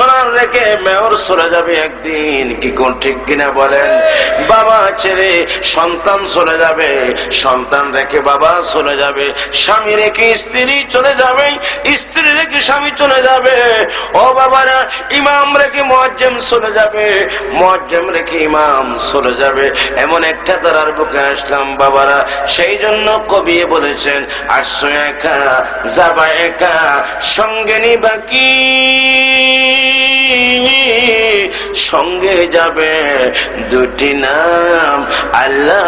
সোনার রেখে মেয়র চলে যাবে একদিন, কি কোন ঠিক কিনা বলেন? বাবা ছেড়ে সন্তান চলে যাবে, সন্তান রেখে বাবা চলে যাবে, স্বামী রেখে স্ত্রী চলে যাবে, স্ত্রী রেখে স্বামী চলে যাবে। ও বাবারা, ইমাম রেখে মুয়াজ্জিম চলে যাবে, মুয়াজ্জিম রেখে ইমাম চলে যাবে। এমন একটা তারার বুকে আসলাম বাবারা। সেই জন্য কবি বলেছেন, আসছো একা যাবা একা, সঙ্গে নিবা কি? সঙ্গে যাবে দুটি নাম, আল্লাহ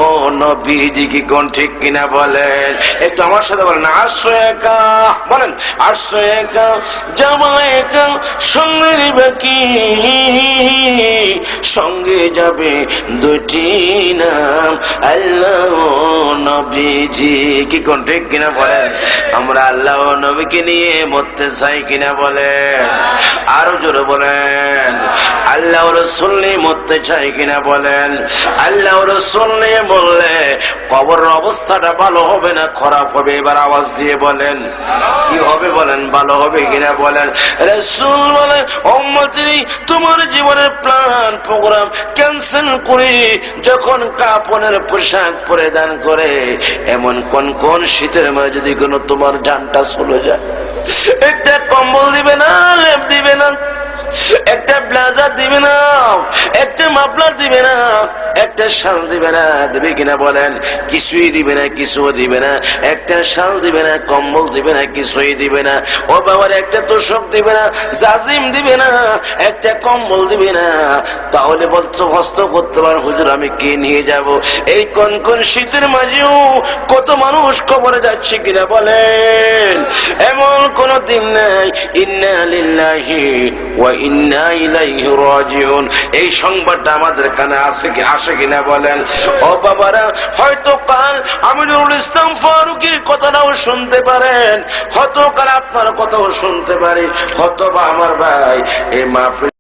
ও নবীজি, কি কোন ঠিক কিনা বলেন? একটু আমার সাথে বলেন, আসছো একা, বলেন আসছো একা যাবা একা, সঙ্গে নিবা কি? সঙ্গে যাবে দুটি নাম, আল্লাহ ও নবীজি, কি কোন ঠিক কিনা বলেন? আমরা আল্লাহ ও নবীকে নিয়ে মরতে চাই কিনা বলেন? আরো জোরে বলেন, আল্লাহ ও রাসূল নিয়ে মরতে চাই কিনা বলেন? আল্লাহ ও রাসূল নিয়ে মরলে কবরের অবস্থাটা ভালো হবে না খারাপ হবে? এবার আওয়াজ দিয়ে বলেন, কি হবে বলেন? ভালো হবে কিনা বলেন? রাসূল বলে, উম্মতি তোমার জীবনের প্ল্যান প্রোগ্রাম ক্যান্সেল করে যখন কাপনের পোশাক পরিধান করে, এমন কোন কোন শীতের মাঝে যদি কোনো তোমার জানটা চলে যায়, একটা কম্বল দিবে না, লেপ দিবে না, একটা ব্লাজার দিবে না, একটা মাফলার দিবে না, একটা শাল দিবে না, দিবে কিনা বলেন? কিছুই দিবে না, কিছুও দিবে না। একটা শাল দিবে না, কম্বল দিবে না, কিছুই দিবে না। ও বাবার, একটা তোষক দিবে না, জাজিম দিবে না, একটা কম্বল দিবে না। তাহলে বলছো হস্ত করতে পার, হুজুর আমি কে নিয়ে যাব? এই কোন কোন শীতের মাঝেও কত মানুষ কবরে যাচ্ছে কিনা বলেন? এমন কোন দিন নাই। ইন্না লিল্লাহি ওয়া ইন্না ইলাইহি রাজিউন, এই সংবাদটা আমাদের কানে আসে কি আসে কিনা বলেন? ও বাবারা, হয়তো কাল আমিনুল ইসলাম ফারুকীর কথাটাও শুনতে পারেন, হয়তো কাল আপনার কথাও শুনতে পারি, হয়তো বা আমার ভাই এই মাহফিল